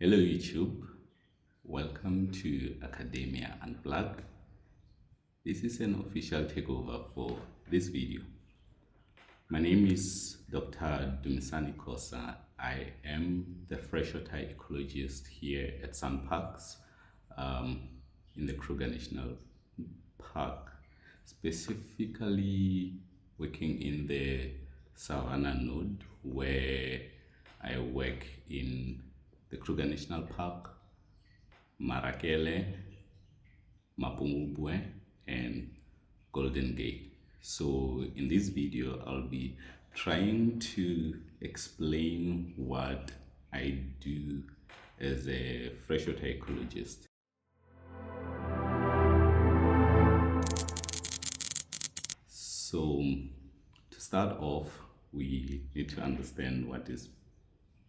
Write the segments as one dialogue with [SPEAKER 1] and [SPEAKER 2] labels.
[SPEAKER 1] Hello YouTube, welcome to Academia Unplugged. This is an official takeover for this video. My name is Dr. Dumisani Khosa. I am the freshwater ecologist here at Sun Parks in the Kruger National Park, specifically working in the Savannah node where I work in the Kruger National Park, Marakele, Mapungubwe, and Golden Gate. So in this video, I'll be trying to explain what I do as a freshwater ecologist. So to start off, we need to understand what is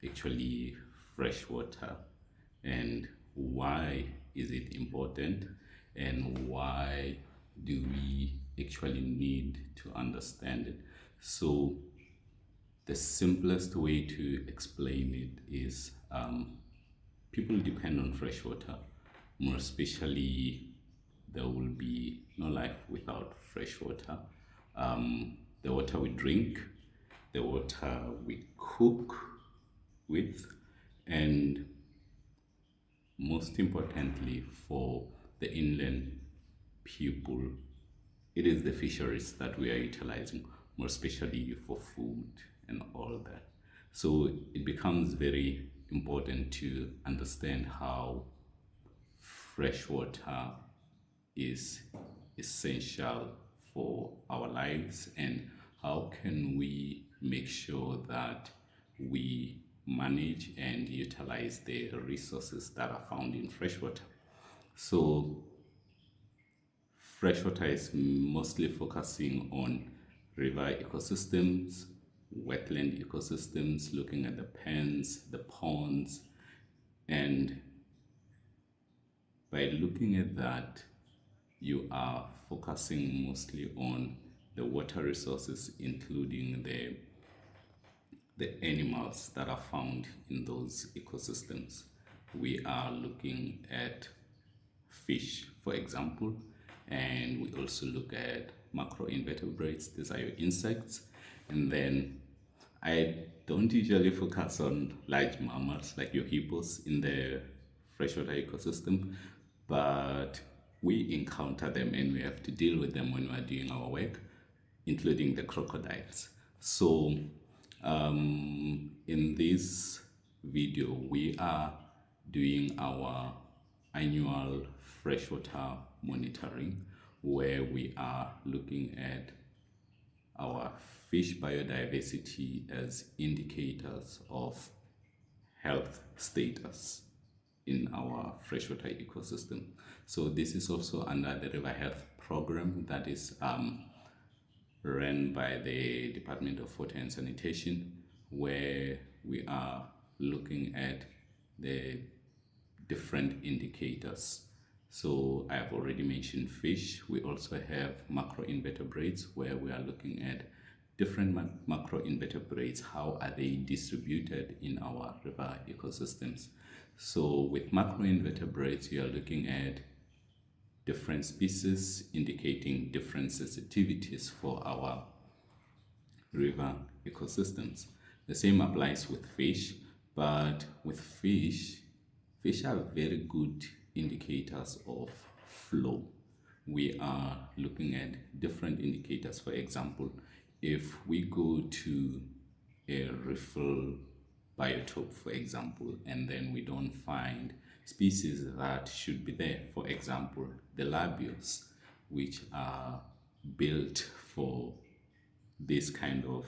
[SPEAKER 1] actually freshwater and why is it important and why do we actually need to understand it. So the simplest way to explain it is people depend on freshwater. More especially, there will be no life without freshwater. The water we drink, the water we cook with, and most importantly for the inland people, it is the fisheries that we are utilizing, more especially for food and all that. So it becomes very important to understand how freshwater is essential for our lives and how can we make sure that we manage and utilize the resources that are found in freshwater. So freshwater is mostly focusing on river ecosystems, wetland ecosystems, looking at the ponds, the ponds, and by looking at that, you are focusing mostly on the water resources, including the animals that are found in those ecosystems. We are looking at fish, for example, and we also look at macroinvertebrates. These are your insects. And then I don't usually focus on large mammals like your hippos in the freshwater ecosystem, but we encounter them and we have to deal with them when we're doing our work, including the crocodiles. So in this video, we are doing our annual freshwater monitoring where we are looking at our fish biodiversity as indicators of health status in our freshwater ecosystem. So this is also under the River Health Program that is run by the Department of Water and Sanitation, where we are looking at the different indicators. So I've already mentioned fish. We also have macroinvertebrates where we are looking at different macroinvertebrates. How are they distributed in our river ecosystems? So with macroinvertebrates, you are looking at different species indicating different sensitivities for our river ecosystems. The same applies with fish, but with fish are very good indicators of flow. We are looking at different indicators. For example, if we go to a refill biotope, for example, and then we don't find species that should be there, for example, the labios, which are built for this kind of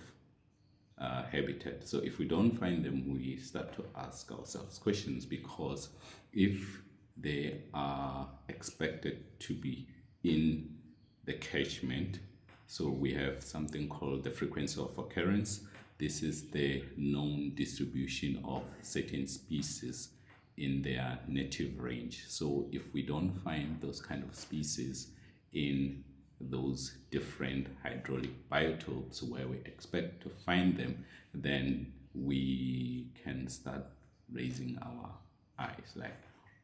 [SPEAKER 1] habitat. So if we don't find them, we start to ask ourselves questions, because if they are expected to be in the catchment, so we have something called the frequency of occurrence. This is the known distribution of certain species in their native range. So if we don't find those kind of species in those different hydraulic biotopes where we expect to find them, then we can start raising our eyes, like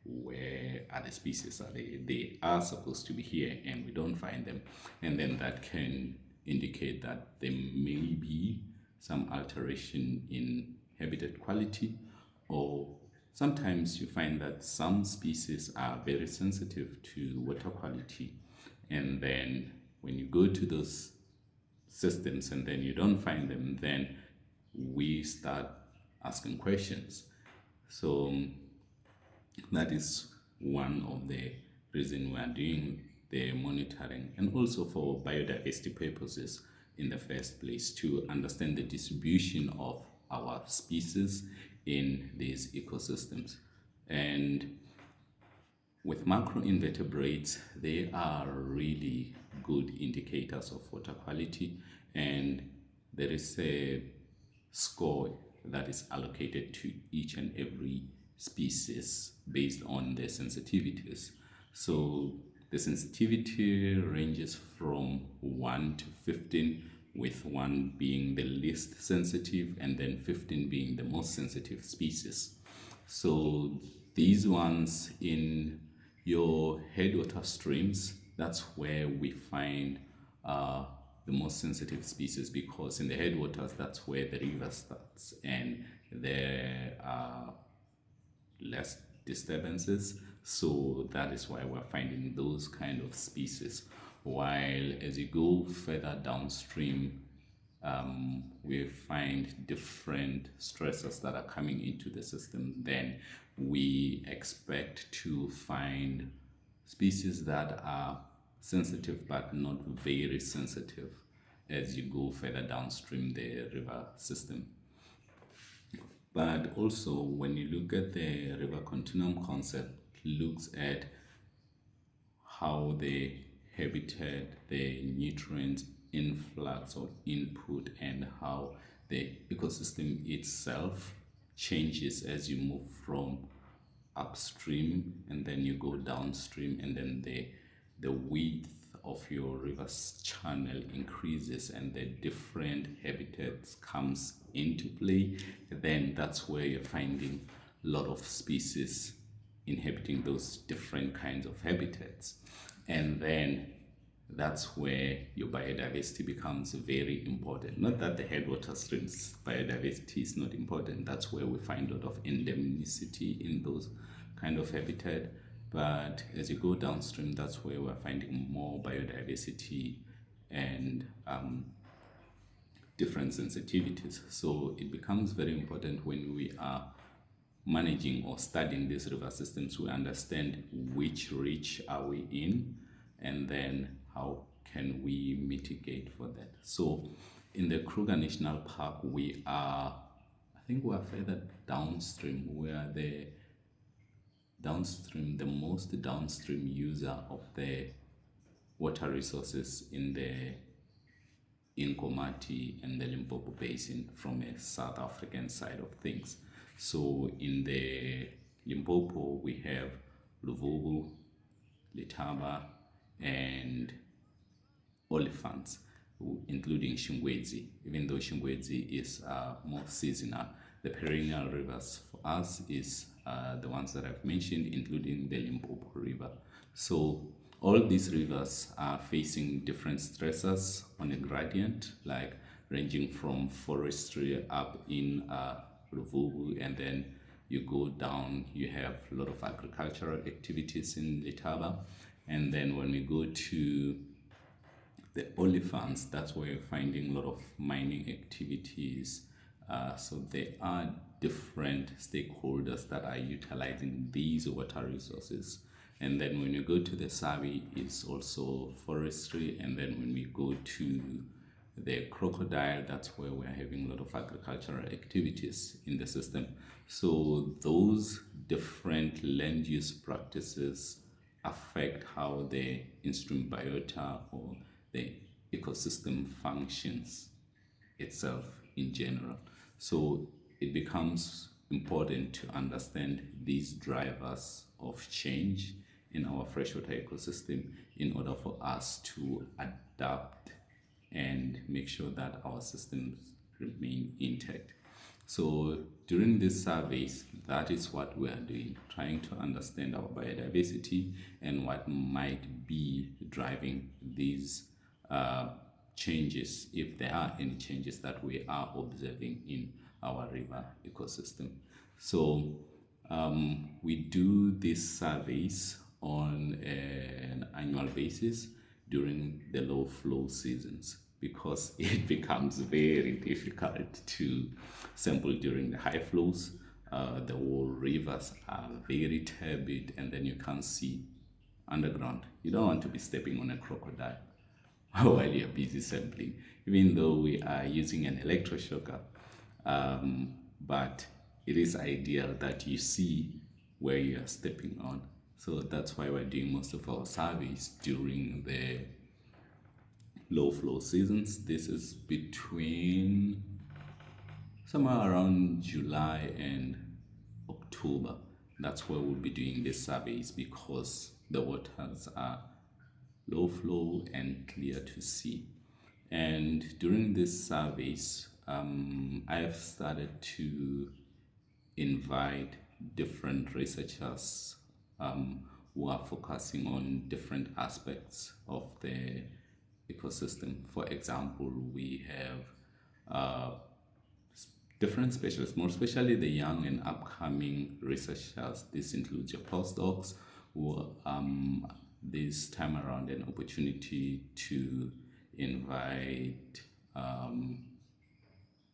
[SPEAKER 1] where are the species? Are they are supposed to be here and we don't find them, and then that can indicate that there may be some alteration in habitat quality, or sometimes you find that some species are very sensitive to water quality, and then when you go to those systems and then you don't find them, then we start asking questions. So that is one of the reason we are doing the monitoring, and also for biodiversity purposes in the first place, to understand the distribution of our species in these ecosystems. And with macroinvertebrates, they are really good indicators of water quality, and there is a score that is allocated to each and every species based on their sensitivities. So the sensitivity ranges from 1 to 15, with 1 being the least sensitive and then 15 being the most sensitive species. So these ones in your headwater streams, that's where we find the most sensitive species, because in the headwaters, that's where the river starts and there are less disturbances. So that is why we're finding those kind of species. While as you go further downstream, we find different stressors that are coming into the system, then we expect to find species that are sensitive but not very sensitive as you go further downstream the river system. But also, when you look at the river continuum concept, looks at how the habitat, the nutrient influx or input, and how the ecosystem itself changes as you move from upstream and then you go downstream, and then the width of your river's channel increases and the different habitats comes into play, then that's where you're finding a lot of species inhabiting those different kinds of habitats. And then that's where your biodiversity becomes very important. Not that the headwater streams biodiversity is not important. That's where we find a lot of endemicity in those kind of habitat. But as you go downstream, that's where we're finding more biodiversity and different sensitivities. So it becomes very important when we are managing or studying these river systems, we understand which reach are we in, and then how can we mitigate for that. So in the Kruger National Park, we are, I think we are further downstream. We are the most downstream user of the water resources in Nkomati and the Limpopo Basin from a South African side of things. So in the Limpopo, we have Luvubu, Letaba, and Olifants, including Shingwedzi. Even though Shingwedzi is more seasonal, the perennial rivers for us is the ones that I've mentioned, including the Limpopo River. So all these rivers are facing different stressors on a gradient, like ranging from forestry up in Luvubu, and then you go down, you have a lot of agricultural activities in Letaba. And then when we go to the Olifants, that's where you're finding a lot of mining activities. So there are different stakeholders that are utilizing these water resources. And then when you go to the Sabi, it's also forestry. And then when we go to the crocodile, that's where we're having a lot of agricultural activities in the system. So those different land use practices affect how the in-stream biota or the ecosystem functions itself in general. So it becomes important to understand these drivers of change in our freshwater ecosystem in order for us to adapt and make sure that our systems remain intact. So during these surveys, that is what we are doing, trying to understand our biodiversity and what might be driving these changes, if there are any changes that we are observing in our river ecosystem. So we do these surveys on an annual basis during the low flow seasons because it becomes very difficult to sample during the high flows. The whole rivers are very turbid and then you can't see underground. You don't want to be stepping on a crocodile while you're busy sampling, even though we are using an electroshocker. But it is ideal that you see where you are stepping on. So that's why we're doing most of our surveys during the low flow seasons. This is between somewhere around July and October. That's where we'll be doing the surveys because the waters are low flow and clear to see. And during these surveys, I've started to invite different researchers who are focusing on different aspects of the ecosystem. For example, we have different specialists, more especially the young and upcoming researchers. This includes your postdocs who this time around an opportunity to invite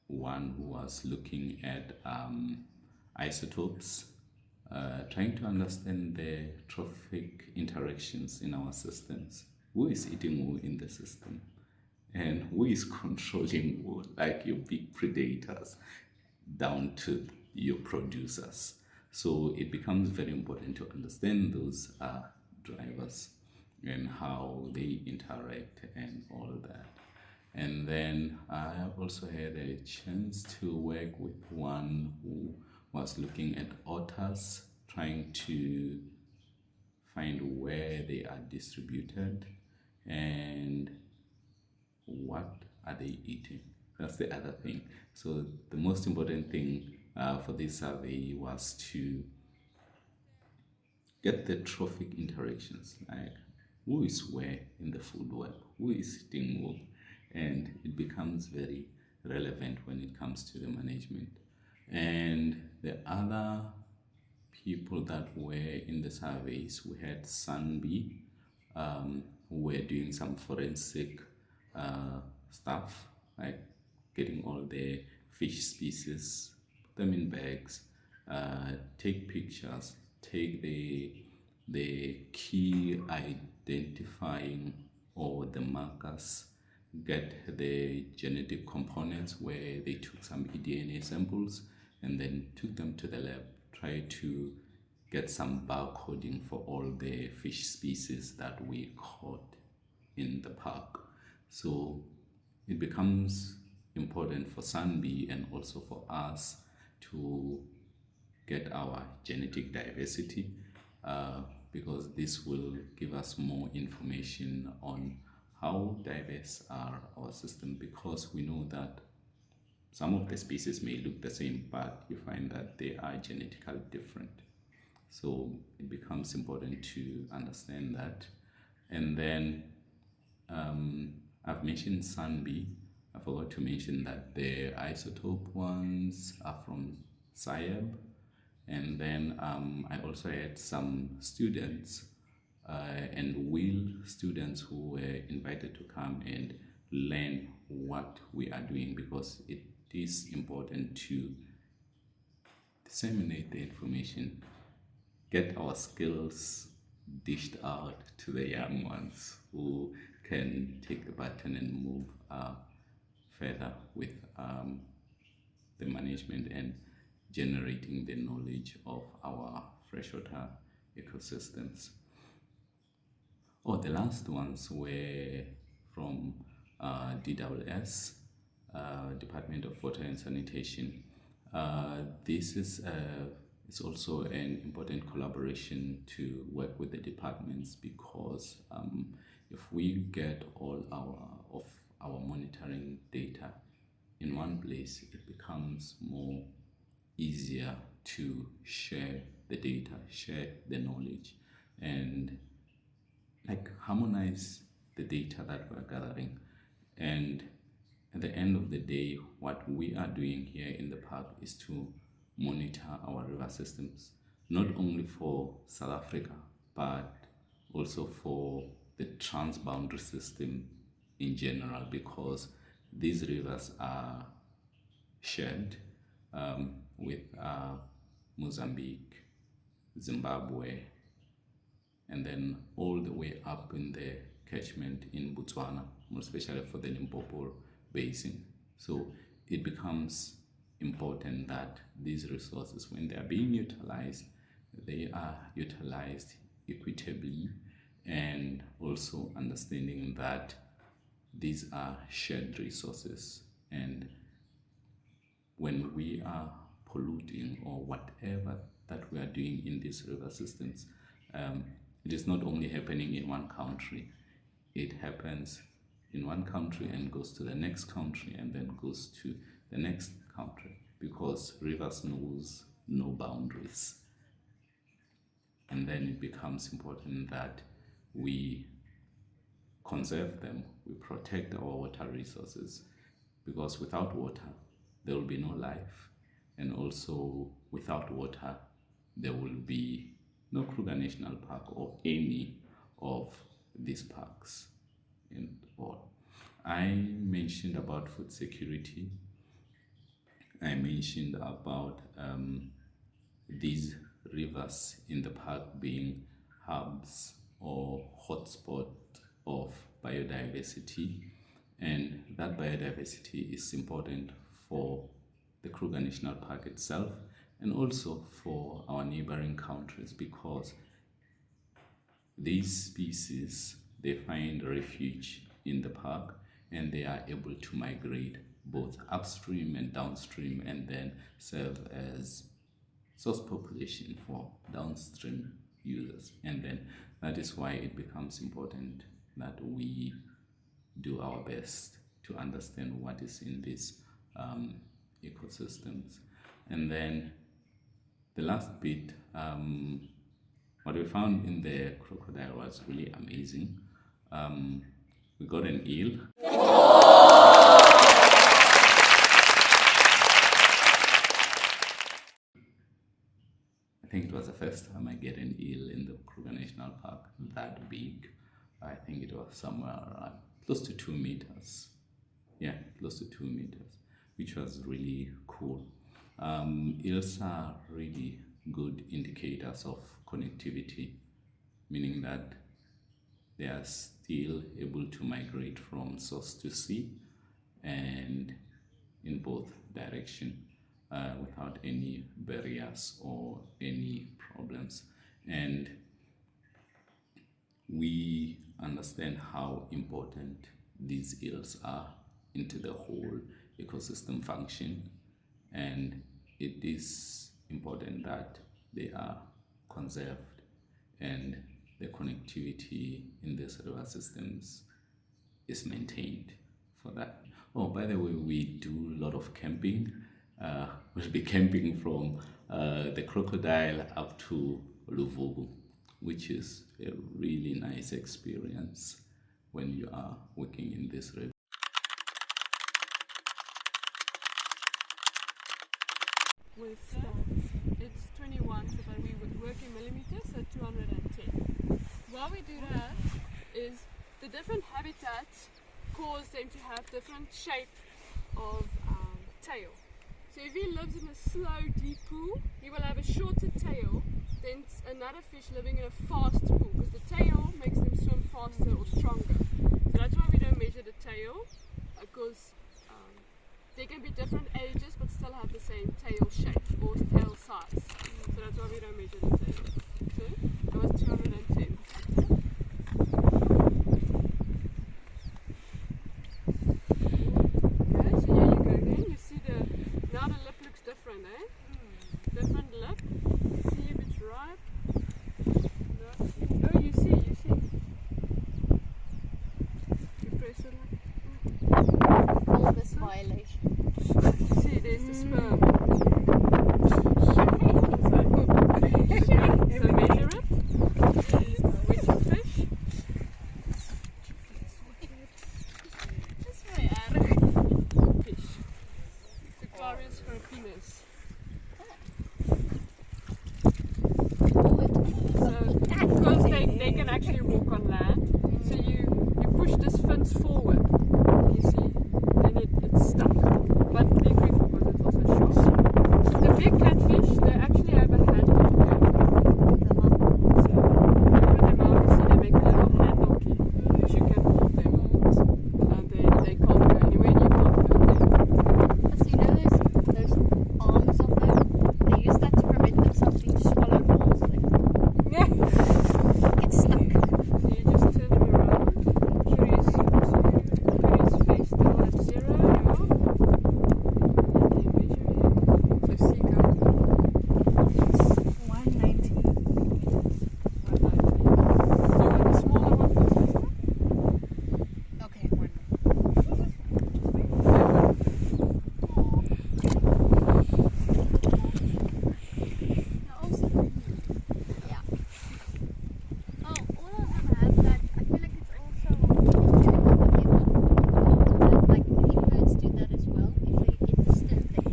[SPEAKER 1] one who was looking at isotopes, trying to understand the trophic interactions in our systems. Who is eating who in the system? And who is controlling who, like your big predators down to your producers? So it becomes very important to understand those drivers and how they interact and all that. And then I have also had a chance to work with one who was looking at otters, trying to find where they are distributed and what are they eating. That's the other thing. So the most important thing for this survey was to get the trophic interactions, like who is where in the food web, who is eating who, and it becomes very relevant when it comes to the management. And the other people that were in the surveys, we had Sunbee, who were doing some forensic stuff, like getting all the fish species, put them in bags, take pictures, take the key identifying or the markers, get the genetic components where they took some eDNA samples and then took them to the lab, try to get some barcoding for all the fish species that we caught in the park. So it becomes important for Sunbee and also for us to get our genetic diversity because this will give us more information on how diverse are our system, because we know that some of the species may look the same, but you find that they are genetically different. So it becomes important to understand that. And then I've mentioned Sunbee. I forgot to mention that the isotope ones are from SciAb. And then I also had some students and will students who were invited to come and learn what we are doing, because it is important to disseminate the information, get our skills dished out to the young ones who can take the baton and move further with the management and generating the knowledge of our freshwater ecosystems. Oh, the last ones were from DWS, Department of Water and Sanitation. This is it's also an important collaboration to work with the departments, because if we get all our monitoring data in one place, it becomes more easier to share the data, share the knowledge, and like harmonize the data that we're gathering. And at the end of the day, what we are doing here in the park is to monitor our river systems, not only for South Africa, but also for the transboundary system in general, because these rivers are shared with Mozambique, Zimbabwe, and then all the way up in the catchment in Botswana, more especially for the Limpopo Basin. So it becomes important that these resources, when they are being utilized, they are utilized equitably, and also understanding that these are shared resources. And when we are polluting or whatever that we are doing in these river systems, it is not only happening in one country. It happens in one country and goes to the next country and then goes to the next country, because rivers knows no boundaries. And then it becomes important that we conserve them, we protect our water resources, because without water, there will be no life. And also without water, there will be no Kruger National Park or any of these parks in all. I mentioned about food security. I mentioned about these rivers in the park being hubs or hotspot of biodiversity, and that biodiversity is important for the Kruger National Park itself and also for our neighboring countries, because these species, they find refuge in the park and they are able to migrate both upstream and downstream, and then serve as source population for downstream users. And then that is why it becomes important that we do our best to understand what is in these ecosystems. And then the last bit, what we found in the crocodile was really amazing. We got an eel. I think it was the first time I get an eel in the Kruger National Park that big. I think it was somewhere around close to 2 meters. Yeah, close to 2 meters, which was really cool. Eels are really good indicators of connectivity, meaning that they are still able to migrate from source to sea and in both directions without any barriers or any problems. And we understand how important these eels are into the whole ecosystem function, and it is important that they are conserved and the connectivity in these river systems is maintained for that. Oh, by the way, we do a lot of camping. We'll be camping from the crocodile up to Luvugu, which is a really nice experience when you are working in this river.
[SPEAKER 2] With stats, it's 21, so but we would work in millimeters, so 210. Why we do that is the different habitats cause them to have different shape of tail. So if he lives in a slow, deep pool, he will have a shorter tail than another fish living in a fast pool, because the tail makes them swim faster or stronger. So that's why we don't measure the tail, because they can be different ages but still have the same tail shape or tail size. So that's why we don't measure the tail. So that was 210. Okay, so here you go again. You see now the lip looks different, eh? Different lip. See if it's ripe. No. Oh, you see. You press it like
[SPEAKER 3] All this violation.
[SPEAKER 2] moves forward, you see, then it's stuck. But be careful because it's also sharp. The big catfish, they actually have a handle here. So over the mouth, you see they make a little handle key, which you can hold them. And they can't go anywhere, and you can't go there.
[SPEAKER 3] So you know those arms of them, they use that to prevent themselves being swallowed whole.
[SPEAKER 2] Yeah.
[SPEAKER 3] It's stuck.
[SPEAKER 2] So you just turn him around, put his face down at 0, yeah. And then measure him. So seagull.
[SPEAKER 4] It's 190.
[SPEAKER 2] 190. Do you want a smaller one for sister?
[SPEAKER 3] Okay, one. Yeah. Oh, all of them have that. I feel like it's also like hummingbirds do that as well. If they get disturbed, they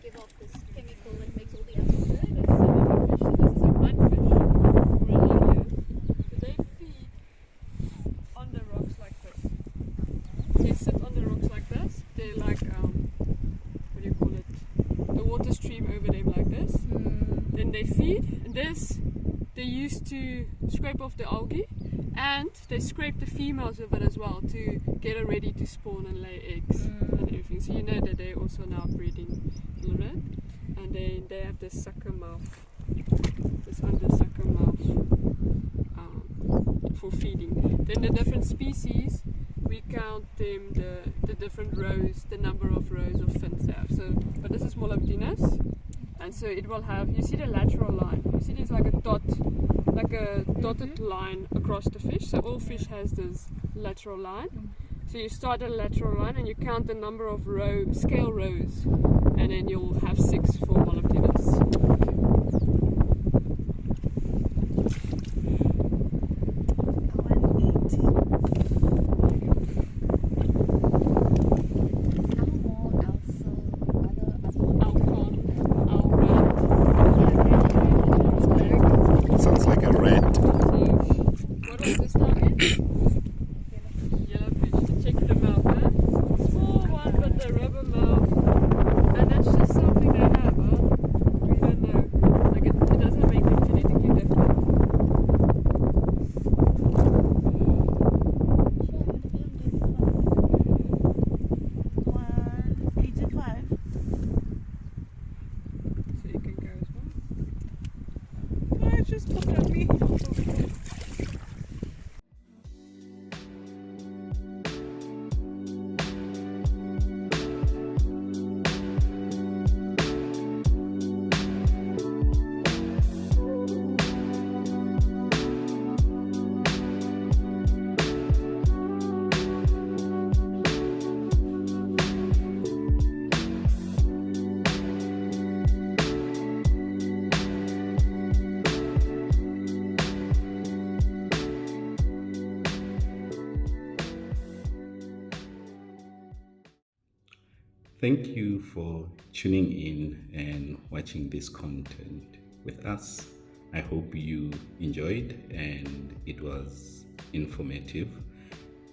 [SPEAKER 3] give off this chemical that makes all the others
[SPEAKER 2] This is a mudfish or a lily. So they feed on the rocks like this. They sit on the rocks like this. They're like, what do you call it? The water stream over them like this. Then they feed, and this they use to scrape off the algae, and they scrape the females of it as well to get it ready to spawn and lay eggs and everything. So you know that they're also now breeding a little bit, and they have this sucker mouth, this under sucker mouth for feeding. Then the different species, we count them the different rows, the number of rows of fins they have. So, but this is Molybdenus. And so it will have, you see the lateral line, you see there's like a dot, like a dotted line across the fish. So all fish has this lateral line. So you start at a lateral line and you count the number of scale rows, and then you'll have 6 for Molybdenus.
[SPEAKER 4] 180.
[SPEAKER 3] animal also
[SPEAKER 2] Alcon, Alrat.
[SPEAKER 1] Sounds like a rat.
[SPEAKER 2] So what was this now again? Yellowfish. Check the mouth, huh? Small one but the rubber mouth. And that's just something they have, huh? We don't know. Like it doesn't make them genetically different.
[SPEAKER 4] 185.
[SPEAKER 2] So you can go as well.
[SPEAKER 4] Oh, it just popped at me.
[SPEAKER 1] Thank you for tuning in and watching this content with us. I hope you enjoyed and it was informative.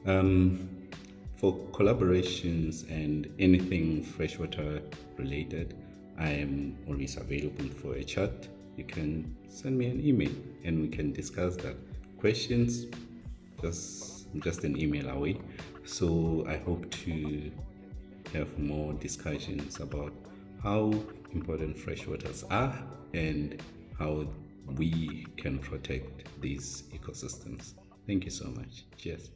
[SPEAKER 1] For collaborations and anything freshwater related, I am always available for a chat. You can send me an email and we can discuss that. Questions, just an email away. So I hope to have more discussions about how important freshwaters are and how we can protect these ecosystems. Thank you so much. Cheers.